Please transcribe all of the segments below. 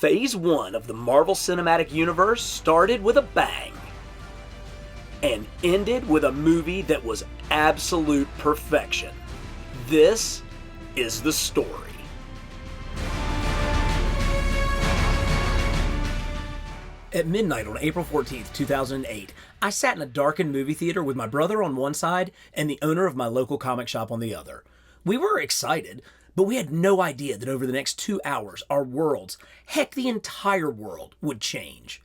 Phase 1 of the Marvel Cinematic Universe started with a bang and ended with a movie that was absolute perfection. This is the story. At midnight on April 14th, 2008, I sat in a darkened movie theater with my brother on one side and the owner of my local comic shop on the other. We were excited, but we had no idea that over the next 2 hours, our worlds, heck, the entire world, would change.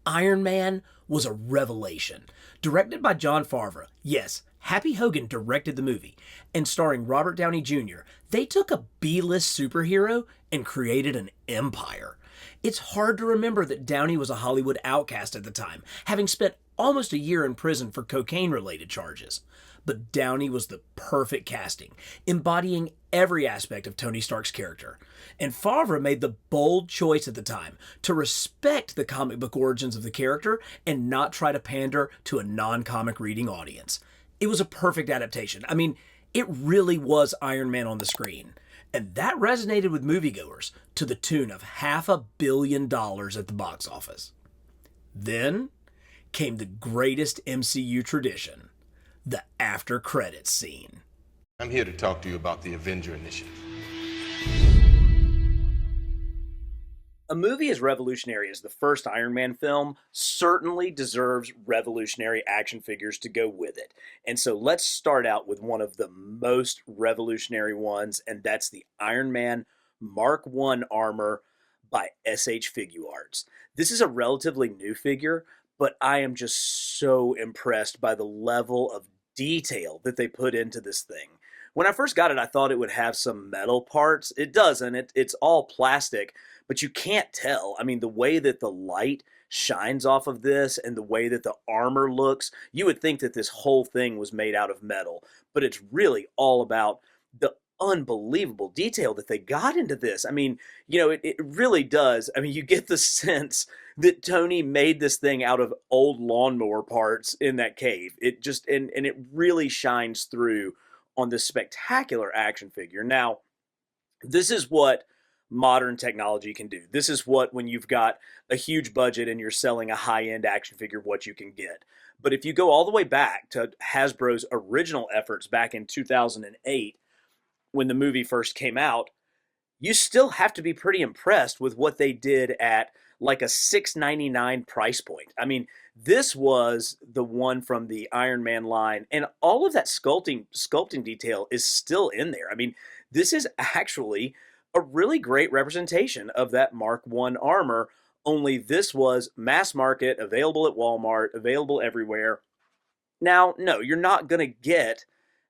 Iron Man was a revelation. Directed by Jon Favreau, yes, Happy Hogan directed the movie, and starring Robert Downey Jr., they took a B-list superhero and created an empire. It's hard to remember that Downey was a Hollywood outcast at the time, having spent almost a year in prison for cocaine-related charges. But Downey was the perfect casting, embodying every aspect of Tony Stark's character. And Favreau made the bold choice at the time to respect the comic book origins of the character and not try to pander to a non-comic reading audience. It was a perfect adaptation. I mean, it really was Iron Man on the screen. And that resonated with moviegoers to the tune of $500 million at the box office. Then came the greatest MCU tradition, the after credits scene. I'm here to talk to you about the Avenger Initiative. A movie as revolutionary as the first Iron Man film certainly deserves revolutionary action figures to go with it. And so let's start out with one of the most revolutionary ones, and that's the Iron Man Mark I armor by SH Figuarts. This is a relatively new figure, but I am just so impressed by the level of detail that they put into this thing. When I first got it, I thought it would have some metal parts. It doesn't. It's all plastic, but you can't tell. I mean, the way that the light shines off of this and the way that the armor looks, you would think that this whole thing was made out of metal, but it's really all about the unbelievable detail that they got into this. I mean, it really does. I mean, you get the sense that Tony made this thing out of old lawnmower parts in that cave. It just, and it really shines through on this spectacular action figure. Now, this is what modern technology can do. This is what, when you've got a huge budget and you're selling a high-end action figure, what you can get. But if you go all the way back to Hasbro's original efforts back in 2008, when the movie first came out, you still have to be pretty impressed with what they did at like a $6.99 price point. I mean, this was the one from the Iron Man line, and all of that sculpting detail is still in there. I mean, this is actually a really great representation of that Mark I armor, only this was mass market, available at Walmart, available everywhere. Now, no, you're not going to get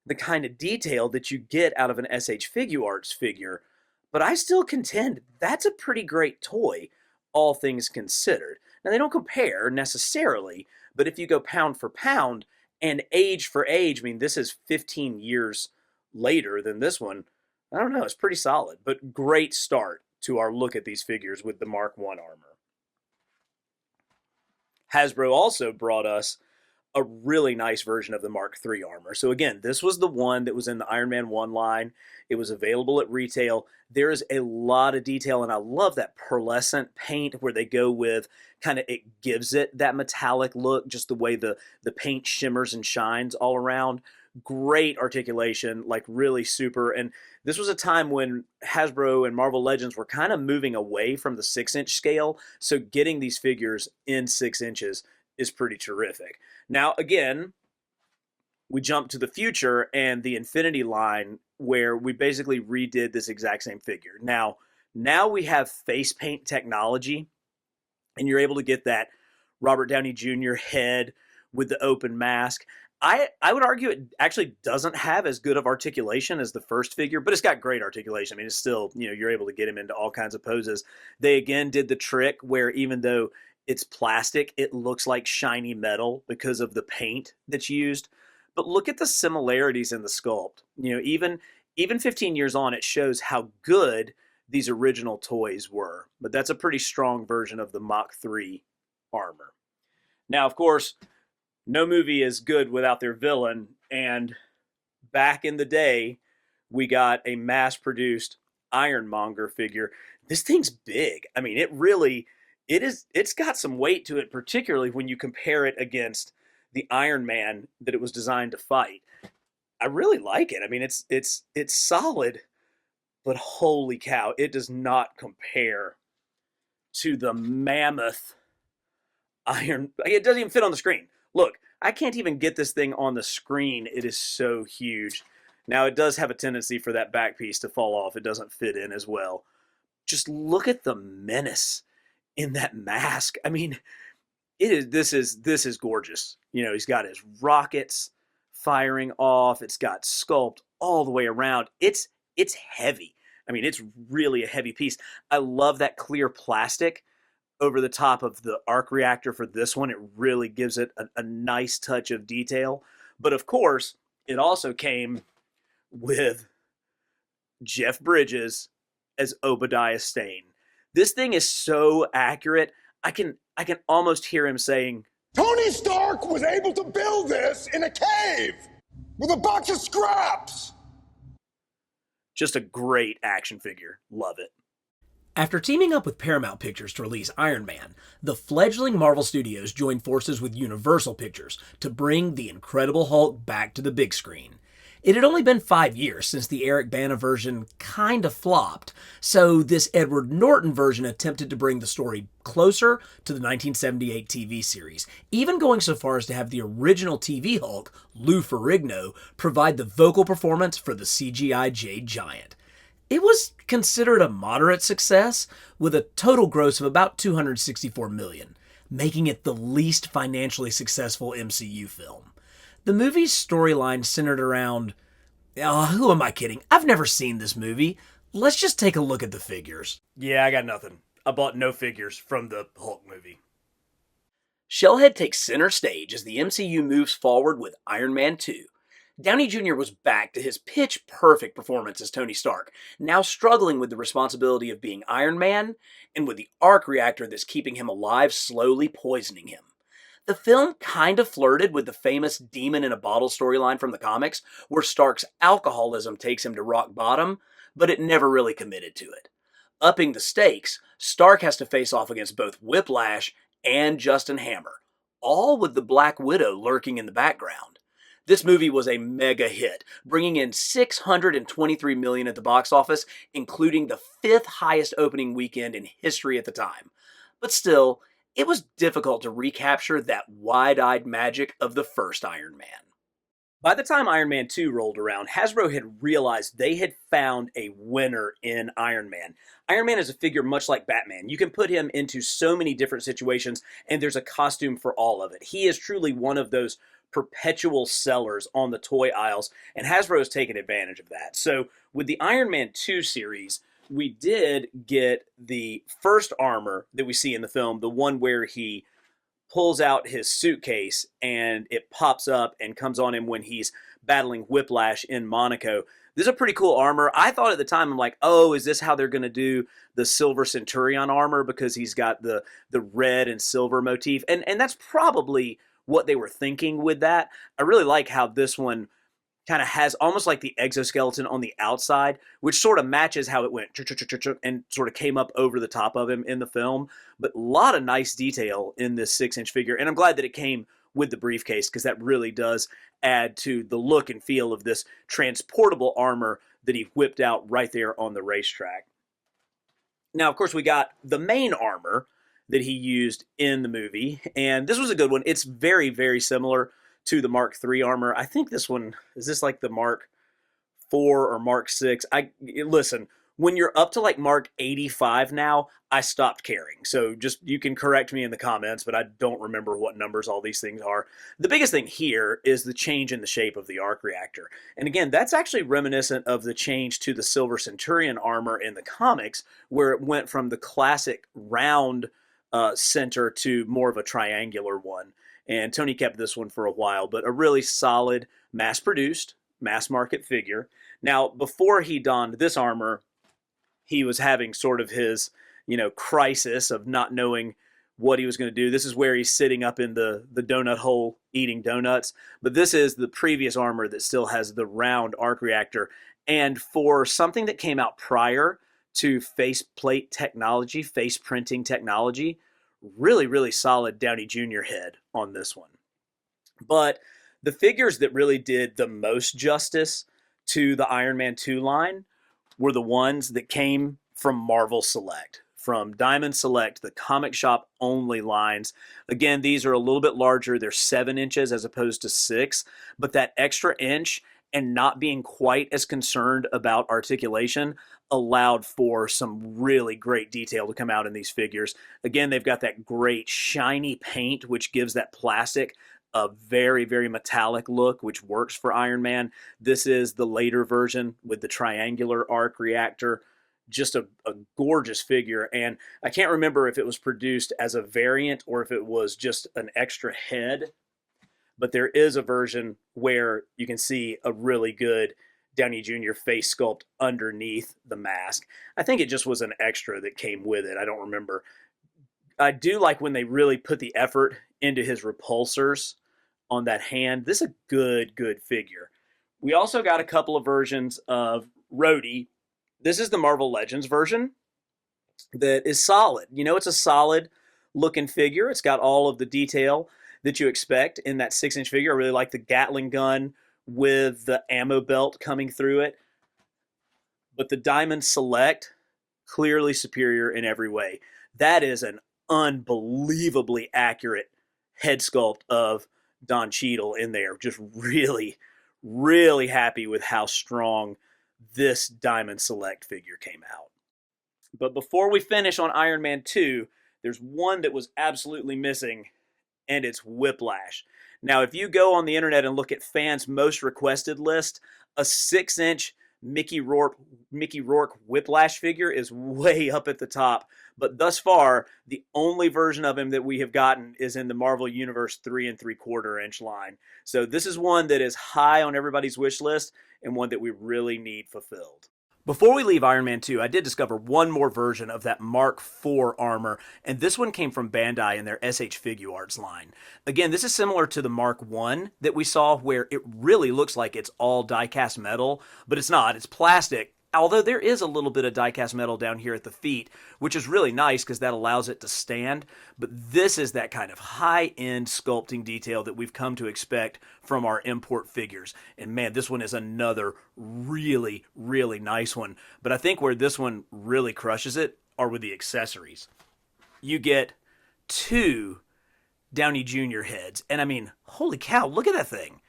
the kind of detail that you get out of an SH Figuarts figure, but I still contend that's a pretty great toy, all things considered. Now, they don't compare necessarily, but if you go pound for pound and age for age, I mean, this is 15 years later than this one. I don't know, it's pretty solid, but great start to our look at these figures with the Mark I armor. Hasbro also brought us a really nice version of the Mark III armor. So again, this was the one that was in the Iron Man 1 line. It was available at retail. There is a lot of detail, and I love that pearlescent paint where they go with it gives it that metallic look, just the way the paint shimmers and shines all around. Great articulation, like really super. And this was a time when Hasbro and Marvel Legends were kind of moving away from the 6-inch scale, so getting these figures in 6 inches is pretty terrific. Now, again, we jump to the future and the Infinity line, where we basically redid this exact same figure. Now we have face paint technology, and you're able to get that Robert Downey Jr. head with the open mask. I would argue it actually doesn't have as good of articulation as the first figure, but it's got great articulation. I mean, it's still, you're able to get him into all kinds of poses. They again did the trick where even though it's plastic, it looks like shiny metal because of the paint that's used. But look at the similarities in the sculpt. Even 15 years on, it shows how good these original toys were. But that's a pretty strong version of the Mach 3 armor. Now, of course, no movie is good without their villain, and back in the day, we got a mass-produced Ironmonger figure. This thing's big. I mean, it's got some weight to it, particularly when you compare it against the Iron Man that it was designed to fight. I really like it. I mean, it's solid, but holy cow, it does not compare to the mammoth Iron. It doesn't even fit on the screen. Look, I can't even get this thing on the screen. It is so huge. Now, it does have a tendency for that back piece to fall off. It doesn't fit in as well. Just look at the menace in that mask. I mean, this is gorgeous. He's got his rockets firing off. It's got sculpt all the way around. It's heavy. I mean, it's really a heavy piece. I love that clear plastic over the top of the arc reactor for this one. It really gives it a nice touch of detail. But of course, it also came with Jeff Bridges as Obadiah Stane. This thing is so accurate. I can almost hear him saying, Tony Stark was able to build this in a cave with a box of scraps. Just a great action figure. Love it. After teaming up with Paramount Pictures to release Iron Man, the fledgling Marvel Studios joined forces with Universal Pictures to bring the Incredible Hulk back to the big screen. It had only been 5 years since the Eric Bana version kinda flopped, so this Edward Norton version attempted to bring the story closer to the 1978 TV series, even going so far as to have the original TV Hulk, Lou Ferrigno, provide the vocal performance for the CGI Jade Giant. It was considered a moderate success, with a total gross of about $264 million, making it the least financially successful MCU film. The movie's storyline centered around... who am I kidding? I've never seen this movie. Let's just take a look at the figures. Yeah, I got nothing. I bought no figures from the Hulk movie. Shellhead takes center stage as the MCU moves forward with Iron Man 2. Downey Jr. was back to his pitch-perfect performance as Tony Stark, now struggling with the responsibility of being Iron Man and with the arc reactor that's keeping him alive slowly poisoning him. The film kind of flirted with the famous demon in a bottle storyline from the comics, where Stark's alcoholism takes him to rock bottom, but it never really committed to it. Upping the stakes, Stark has to face off against both Whiplash and Justin Hammer, all with the Black Widow lurking in the background. This movie was a mega hit, bringing in $623 million at the box office, including the 5th highest opening weekend in history at the time. But still, it was difficult to recapture that wide-eyed magic of the first Iron Man. By the time Iron Man 2 rolled around, Hasbro had realized they had found a winner in Iron Man. Iron Man is a figure much like Batman. You can put him into so many different situations, and there's a costume for all of it. He is truly one of those perpetual sellers on the toy aisles, and Hasbro has taken advantage of that. So with the Iron Man 2 series, we did get the first armor that we see in the film, the one where he pulls out his suitcase and it pops up and comes on him when he's battling Whiplash in Monaco. This is a pretty cool armor. I thought at the time, I'm like, oh, is this how they're going to do the Silver Centurion armor? Because he's got the red and silver motif. And that's probably what they were thinking with that. I really like how this one kind of has almost like the exoskeleton on the outside, which sort of matches how it went and sort of came up over the top of him in the film. But a lot of nice detail in this 6-inch figure. And I'm glad that it came with the briefcase, because that really does add to the look and feel of this transportable armor that he whipped out right there on the racetrack. Now, of course, we got the main armor that he used in the movie, and this was a good one. It's very, very similar to the Mark III armor. I think this one, is this like the Mark IV or Mark VI? Listen, when you're up to like Mark 85 now, I stopped caring. So just, you can correct me in the comments, but I don't remember what numbers all these things are. The biggest thing here is the change in the shape of the arc reactor. And again, that's actually reminiscent of the change to the Silver Centurion armor in the comics, where it went from the classic round center to more of a triangular one. And Tony kept this one for a while, but a really solid, mass-produced, mass-market figure. Now, before he donned this armor, he was having sort of his, crisis of not knowing what he was going to do. This is where he's sitting up in the donut hole eating donuts. But this is the previous armor that still has the round arc reactor. And for something that came out prior to faceplate technology, face printing technology, really, really solid Downey Jr. head on this one. But the figures that really did the most justice to the Iron Man 2 line were the ones that came from Marvel Select, from Diamond Select, the comic shop only lines. Again, these are a little bit larger. They're 7 inches as opposed to 6, but that extra inch and not being quite as concerned about articulation allowed for some really great detail to come out in these figures. Again, they've got that great shiny paint, which gives that plastic a very, very metallic look, which works for Iron Man. This is the later version with the triangular arc reactor. Just a gorgeous figure. And I can't remember if it was produced as a variant or if it was just an extra head, but there is a version where you can see a really good Downey Jr. face sculpt underneath the mask. I think it just was an extra that came with it. I don't remember. I do like when they really put the effort into his repulsors on that hand. This is a good figure. We also got a couple of versions of Rhodey. This is the Marvel Legends version that is solid. You know, it's a solid looking figure. It's got all of the detail that you expect in that 6-inch figure. I really like the Gatling gun with the ammo belt coming through it. But the Diamond Select, clearly superior in every way. That is an unbelievably accurate head sculpt of Don Cheadle in there. Just really, really happy with how strong this Diamond Select figure came out. But before we finish on Iron Man 2, there's one that was absolutely missing, and it's Whiplash. Now, if you go on the internet and look at fans' most requested list, a 6-inch Mickey Rourke Whiplash figure is way up at the top. But thus far, the only version of him that we have gotten is in the Marvel Universe 3 3/4-inch line. So this is one that is high on everybody's wish list and one that we really need fulfilled. Before we leave Iron Man 2, I did discover one more version of that Mark IV armor, and this one came from Bandai in their SH Figuarts line. Again, this is similar to the Mark I that we saw, where it really looks like it's all die-cast metal, but it's not. It's plastic, although there is a little bit of die-cast metal down here at the feet, which is really nice because that allows it to stand. But this is that kind of high-end sculpting detail that we've come to expect from our import figures. And man, this one is another really, really nice one. But I think where this one really crushes it are with the accessories. You get 2 Downey Jr. heads. And I mean, holy cow, look at that thing.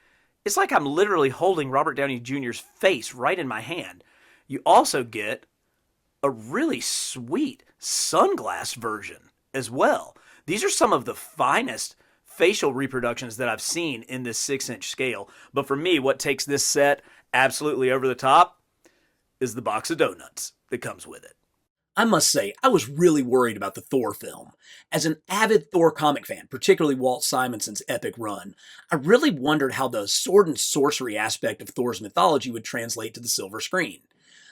It's like I'm literally holding Robert Downey Jr.'s face right in my hand. You also get a really sweet sunglass version as well. These are some of the finest facial reproductions that I've seen in this 6-inch scale. But for me, what takes this set absolutely over the top is the box of donuts that comes with it. I must say, I was really worried about the Thor film. As an avid Thor comic fan, particularly Walt Simonson's epic run, I really wondered how the sword and sorcery aspect of Thor's mythology would translate to the silver screen.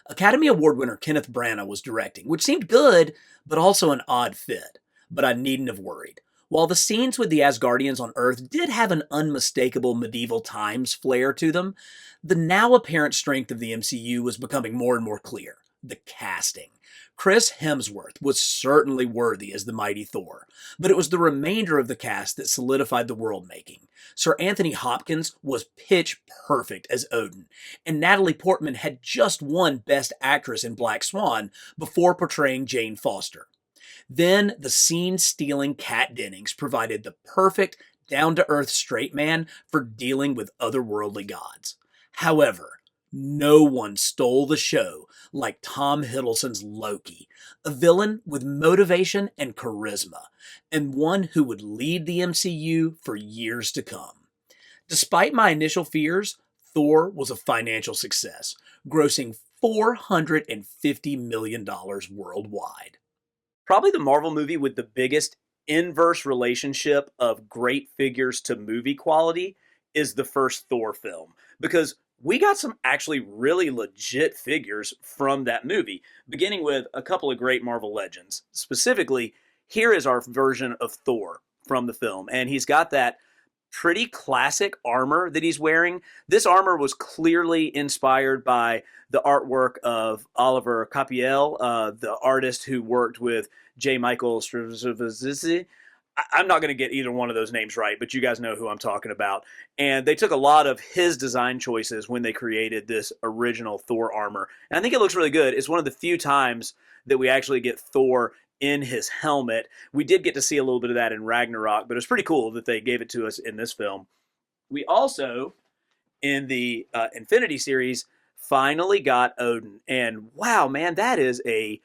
Academy Award winner Kenneth Branagh was directing, which seemed good, but also an odd fit. But I needn't have worried. While the scenes with the Asgardians on Earth did have an unmistakable medieval times flair to them, the now apparent strength of the MCU was becoming more and more clear. The casting. Chris Hemsworth was certainly worthy as the mighty Thor, but it was the remainder of the cast that solidified the world-making. Sir Anthony Hopkins was pitch perfect as Odin, and Natalie Portman had just won Best Actress in Black Swan before portraying Jane Foster. Then the scene-stealing Kat Dennings provided the perfect, down-to-earth straight man for dealing with otherworldly gods. However, no one stole the show like Tom Hiddleston's Loki, a villain with motivation and charisma, and one who would lead the MCU for years to come. Despite my initial fears, Thor was a financial success, grossing $450 million worldwide. Probably the Marvel movie with the biggest inverse relationship of great figures to movie quality is the first Thor film, because we got some actually really legit figures from that movie, beginning with a couple of great Marvel legends. Specifically, here is our version of Thor from the film, and he's got that pretty classic armor that he's wearing. This armor was clearly inspired by the artwork of Oliver Capiel, the artist who worked with J. Michael Straczynski. I'm not going to get either one of those names right, but you guys know who I'm talking about. And they took a lot of his design choices when they created this original Thor armor. And I think it looks really good. It's one of the few times that we actually get Thor in his helmet. We did get to see a little bit of that in Ragnarok, but it was pretty cool that they gave it to us in this film. We also, in the Infinity series, finally got Odin. And wow, man, that is a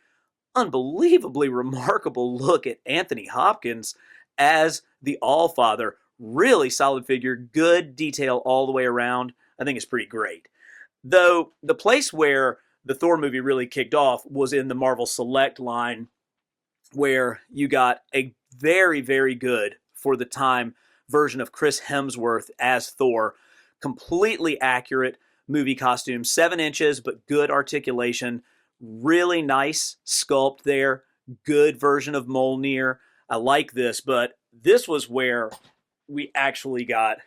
unbelievably remarkable look at Anthony Hopkins as the All-Father. Really solid figure, good detail all the way around. I think it's pretty great. Though the place where the Thor movie really kicked off was in the Marvel Select line, where you got a very, very good, for the time, version of Chris Hemsworth as Thor. Completely accurate movie costume, 7 inches, but good articulation. Really nice sculpt there. Good version of Mjolnir. I like this, but this was where we actually got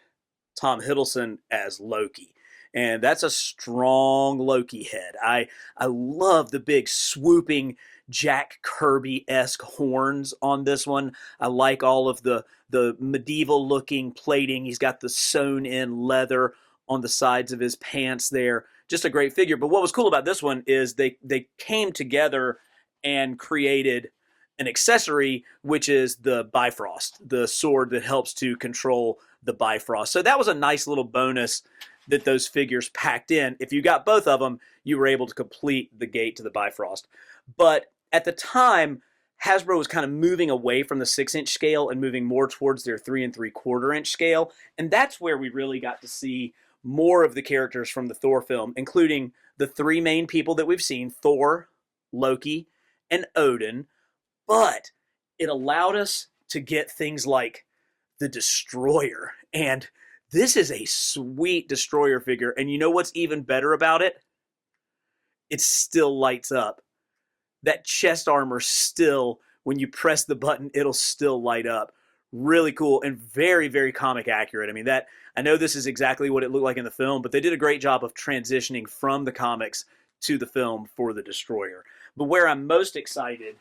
Tom Hiddleston as Loki. And that's a strong Loki head. I love the big swooping Jack Kirby-esque horns on this one. I like all of the medieval looking plating. He's got the sewn in leather on the sides of his pants there. Just a great figure. But what was cool about this one is they came together and created an accessory, which is the Bifrost, the sword that helps to control the Bifrost. So that was a nice little bonus that those figures packed in. If you got both of them, you were able to complete the gate to the Bifrost. But at the time, Hasbro was kind of moving away from the 6-inch scale and moving more towards their 3 3/4 inch scale. And that's where we really got to see more of the characters from the Thor film, including the 3 main people that we've seen, Thor, Loki, and Odin. But it allowed us to get things like the Destroyer. And this is a sweet Destroyer figure. And you know what's even better about it? It still lights up. That chest armor still, when you press the button, it'll still light up. Really cool and very, very comic accurate. I mean, I know this is exactly what it looked like in the film, but they did a great job of transitioning from the comics to the film for the Destroyer. But where I'm most excited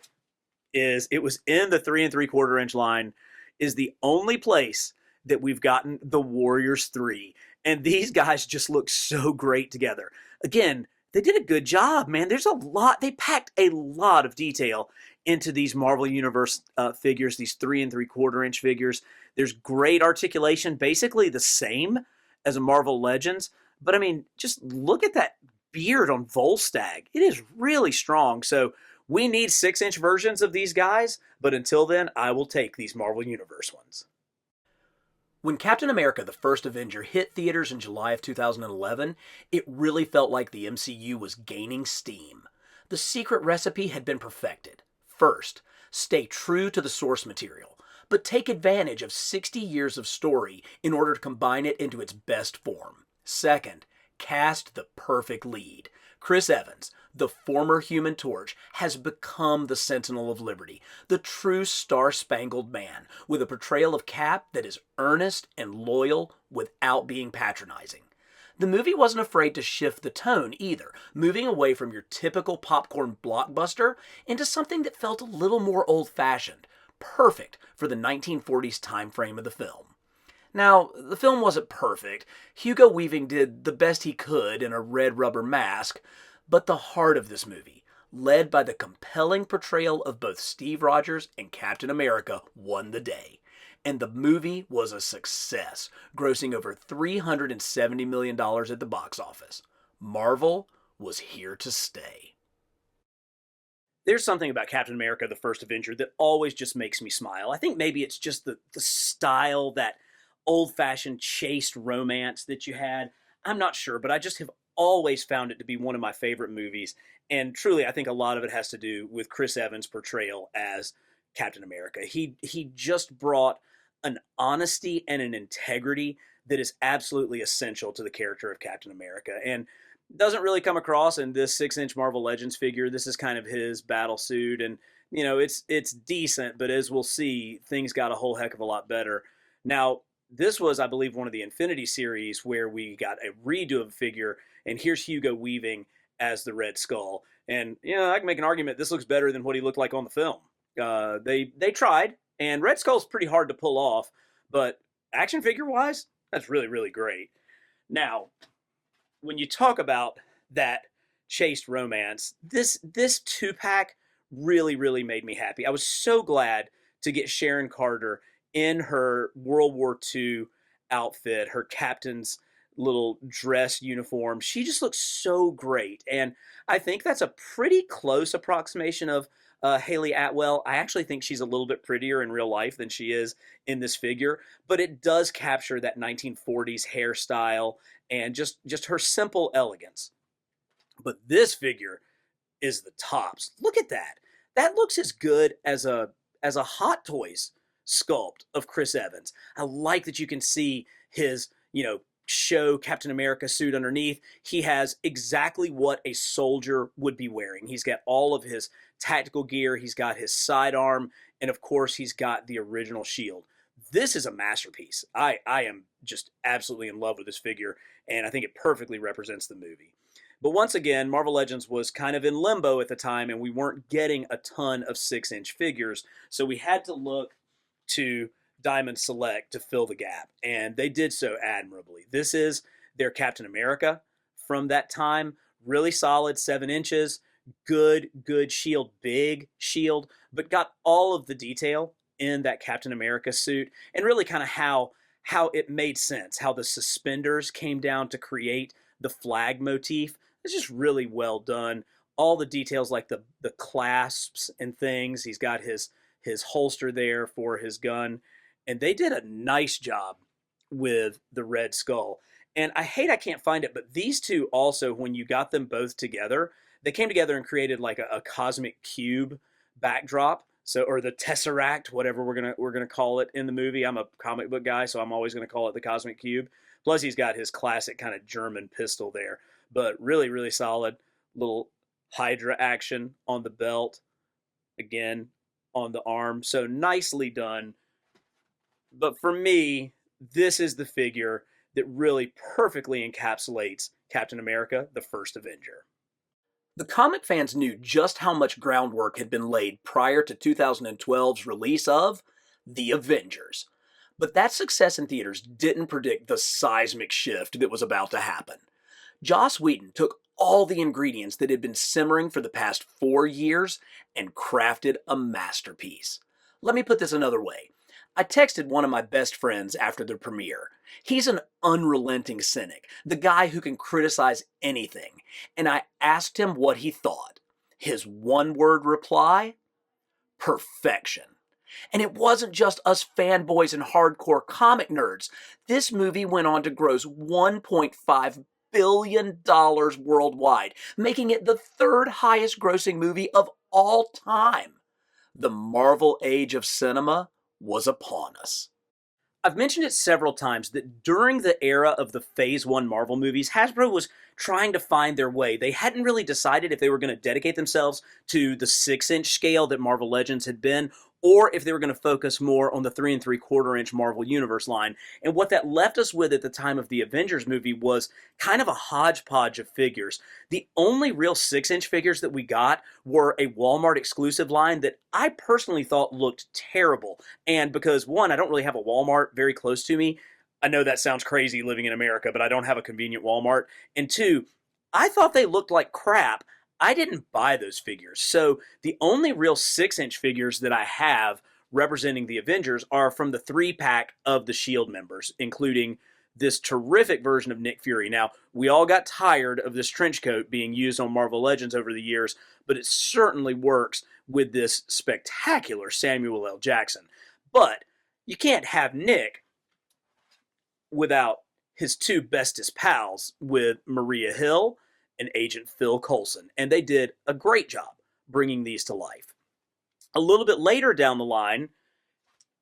is it was in the 3 3/4 inch line, is the only place that we've gotten the Warriors 3. And these guys just look so great together. Again, they did a good job, man. There's a lot. They packed a lot of detail into these Marvel Universe figures, these 3 3/4 inch figures. There's great articulation, basically the same as a Marvel Legends. But I mean, just look at that beard on Volstagg. It is really strong. So we need 6-inch versions of these guys. But until then, I will take these Marvel Universe ones. When Captain America: The First Avenger hit theaters in July of 2011, it really felt like the MCU was gaining steam. The secret recipe had been perfected. First, stay true to the source material, but take advantage of 60 years of story in order to combine it into its best form. Second, cast the perfect lead. Chris Evans, the former Human Torch, has become the Sentinel of Liberty, the true star-spangled man, with a portrayal of Cap that is earnest and loyal without being patronizing. The movie wasn't afraid to shift the tone either, moving away from your typical popcorn blockbuster into something that felt a little more old-fashioned, perfect for the 1940s time frame of the film. Now, the film wasn't perfect. Hugo Weaving did the best he could in a red rubber mask, but the heart of this movie, led by the compelling portrayal of both Steve Rogers and Captain America, won the day. And the movie was a success, grossing over $370 million at the box office. Marvel was here to stay. There's something about Captain America: The First Avenger that always just makes me smile. I think maybe it's just the style, that old-fashioned chaste romance that you had. I'm not sure, but I just have always found it to be one of my favorite movies. And truly, I think a lot of it has to do with Chris Evans' portrayal as Captain America. He just brought an honesty and an integrity that is absolutely essential to the character of Captain America. And doesn't really come across in this 6-inch Marvel Legends figure. This is kind of his battle suit. And, you know, it's decent, but as we'll see, things got a whole heck of a lot better. Now, this was, I believe, one of the Infinity series where we got a redo of a figure, and here's Hugo Weaving as the Red Skull. And, I can make an argument this looks better than what he looked like on the film. They tried, and Red Skull's pretty hard to pull off, but action figure-wise, that's really, really great. Now, when you talk about that chaste romance, this 2-pack really, really made me happy. I was so glad to get Sharon Carter in her World War II outfit, her captain's little dress uniform. She just looks so great. And I think that's a pretty close approximation of Haley Atwell. I actually think she's a little bit prettier in real life than she is in this figure, but it does capture that 1940s hairstyle and just her simple elegance. But this figure is the tops. Look at that. That looks as good as a Hot Toys sculpt of Chris Evans. I like that you can see his, show Captain America suit underneath. He has exactly what a soldier would be wearing. He's got all of his tactical gear. He's got his sidearm. And of course, he's got the original shield. This is a masterpiece. I am just absolutely in love with this figure, and I think it perfectly represents the movie. But once again, Marvel Legends was kind of in limbo at the time, and we weren't getting a ton of 6-inch figures, so we had to look to Diamond Select to fill the gap, and they did so admirably. This is their Captain America from that time. Really solid, 7 inches, good shield, big shield, but got all of the detail in that Captain America suit, and really kind of how it made sense, how the suspenders came down to create the flag motif. It's just really well done. All the details like the clasps and things. He's got his holster there for his gun. And they did a nice job with the Red Skull. And I can't find it, but these two also, when you got them both together, they came together and created like a cosmic cube backdrop. So, or the Tesseract, whatever we're gonna call it in the movie. I'm a comic book guy, so I'm always gonna call it the Cosmic Cube. Plus, he's got his classic kind of German pistol there. But really, really solid. Little Hydra action on the belt. Again, on the arm. So nicely done. But for me, this is the figure that really perfectly encapsulates Captain America, the First Avenger. The comic fans knew just how much groundwork had been laid prior to 2012's release of The Avengers. But that success in theaters didn't predict the seismic shift that was about to happen. Joss Whedon took all the ingredients that had been simmering for the past 4 years and crafted a masterpiece. Let me put this another way. I texted one of my best friends after the premiere. He's an unrelenting cynic, the guy who can criticize anything, and I asked him what he thought. His one-word reply? Perfection. And it wasn't just us fanboys and hardcore comic nerds. This movie went on to gross $1.5 billion worldwide, making it the 3rd highest grossing movie of all time. The Marvel age of cinema was upon us. I've mentioned it several times that during the era of the Phase 1 Marvel movies, Hasbro was trying to find their way. They hadn't really decided if they were going to dedicate themselves to the 6-inch scale that Marvel Legends had been, or if they were going to focus more on the 3 3/4-inch Marvel Universe line. And what that left us with at the time of the Avengers movie was kind of a hodgepodge of figures. The only real 6-inch figures that we got were a Walmart exclusive line that I personally thought looked terrible. And because, one, I don't really have a Walmart very close to me. I know that sounds crazy living in America, but I don't have a convenient Walmart. And 2, I thought they looked like crap. I didn't buy those figures. So the only real 6-inch figures that I have representing the Avengers are from the 3-pack of the S.H.I.E.L.D. members, including this terrific version of Nick Fury. Now, we all got tired of this trench coat being used on Marvel Legends over the years, but it certainly works with this spectacular Samuel L. Jackson. But you can't have Nick without his 2 bestest pals with Maria Hill and Agent Phil Coulson, and they did a great job bringing these to life. A little bit later down the line,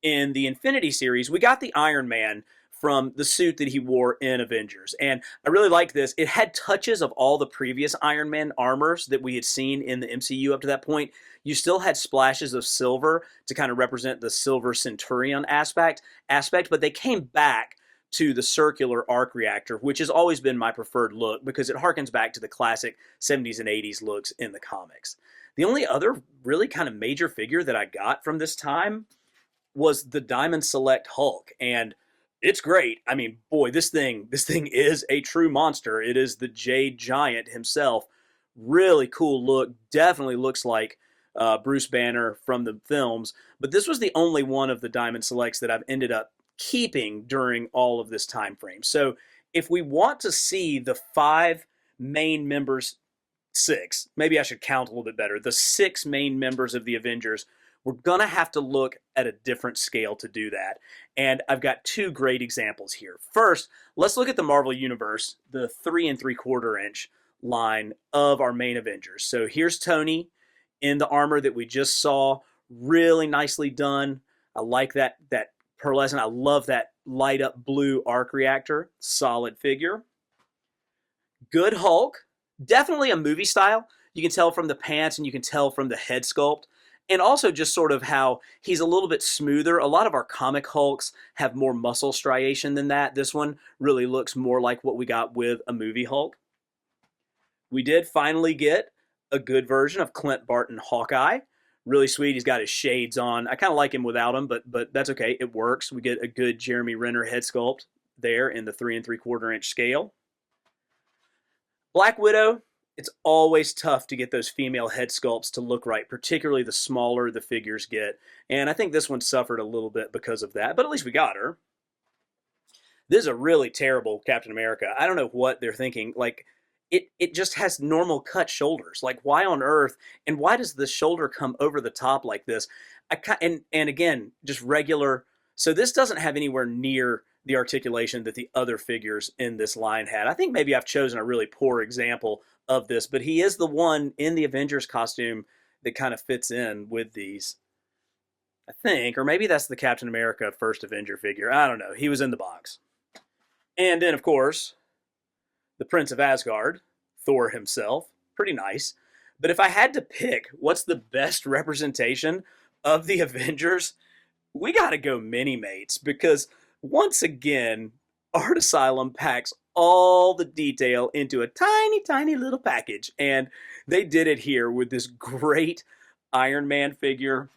in the Infinity series, we got the Iron Man from the suit that he wore in Avengers, and I really liked this. It had touches of all the previous Iron Man armors that we had seen in the MCU up to that point. You still had splashes of silver to kind of represent the silver centurion aspect, but they came back to the circular arc reactor, which has always been my preferred look because it harkens back to the classic 70s and 80s looks in the comics. The only other really kind of major figure that I got from this time was the Diamond Select Hulk, and it's great. I mean, boy, this thing is a true monster. It is the Jade Giant himself. Really cool look. Definitely looks like Bruce Banner from the films. But this was the only one of the Diamond Selects that I've ended up keeping during all of this time frame. So if we want to see the 5 main members, 6, maybe I should count a little bit better, the 6 main members of the Avengers, we're going to have to look at a different scale to do that. And I've got 2 great examples here. First, let's look at the Marvel Universe, the 3 3/4 inch line of our main Avengers. So here's Tony in the armor that we just saw. Really nicely done. I like that pearlescent. I love that light up blue arc reactor. Solid figure. Good Hulk. Definitely a movie style. You can tell from the pants and you can tell from the head sculpt. And also just sort of how he's a little bit smoother. A lot of our comic Hulks have more muscle striation than that. This one really looks more like what we got with a movie Hulk. We did finally get a good version of Clint Barton Hawkeye. Really sweet. He's got his shades on. I kind of like him without them, but that's okay. It works. We get a good Jeremy Renner head sculpt there in the 3 3/4 inch scale. Black Widow. It's always tough to get those female head sculpts to look right, particularly the smaller the figures get. And I think this one suffered a little bit because of that, but at least we got her. This is a really terrible Captain America. I don't know what they're thinking. Like, it just has normal cut shoulders. Like, why on earth? And why does the shoulder come over the top like this? And again, just regular. So this doesn't have anywhere near the articulation that the other figures in this line had. I think maybe I've chosen a really poor example of this, but he is the one in the Avengers costume that kind of fits in with these, I think, or maybe that's the Captain America First Avenger figure. I don't know. He was in the box. And then, of course, the Prince of Asgard, Thor himself. Pretty nice. But if I had to pick what's the best representation of the Avengers, we got to go Mini-Mates, because once again, Art Asylum packs all the detail into a tiny, tiny little package. And they did it here with this great Iron Man figure.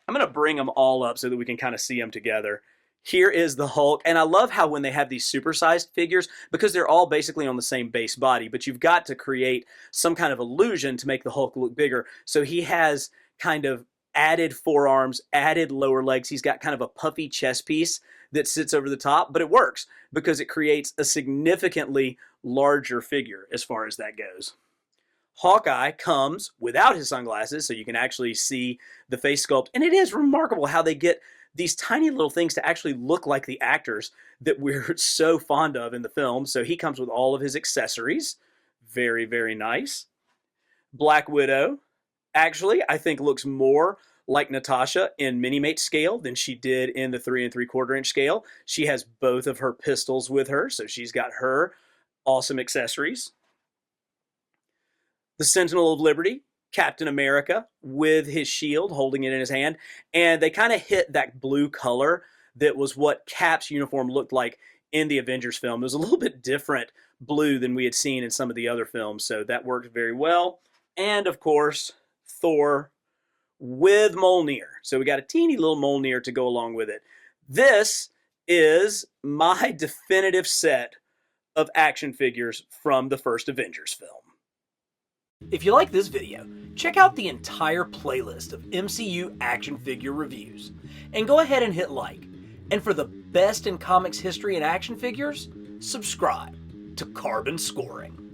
I'm going to bring them all up so that we can kind of see them together. Here is the Hulk. And I love how when they have these supersized figures, because they're all basically on the same base body, but you've got to create some kind of illusion to make the Hulk look bigger. So he has kind of added forearms, added lower legs. He's got kind of a puffy chest piece that sits over the top, but it works because it creates a significantly larger figure as far as that goes. Hawkeye comes without his sunglasses, so you can actually see the face sculpt. And it is remarkable how they get these tiny little things to actually look like the actors that we're so fond of in the film. So he comes with all of his accessories. Very, very nice. Black Widow, actually, I think looks more like Natasha in Mini-Mate scale than she did in the 3 3/4 inch scale. She has both of her pistols with her, so she's got her awesome accessories. The Sentinel of Liberty, Captain America, with his shield, holding it in his hand. And they kind of hit that blue color that was what Cap's uniform looked like in the Avengers film. It was a little bit different blue than we had seen in some of the other films, so that worked very well. And, of course, Thor with Mjolnir. So we got a teeny little Mjolnir to go along with it. This is my definitive set of action figures from the first Avengers film. If you like this video, check out the entire playlist of MCU action figure reviews, and go ahead and hit like. And for the best in comics history and action figures, subscribe to Carbon Scoring.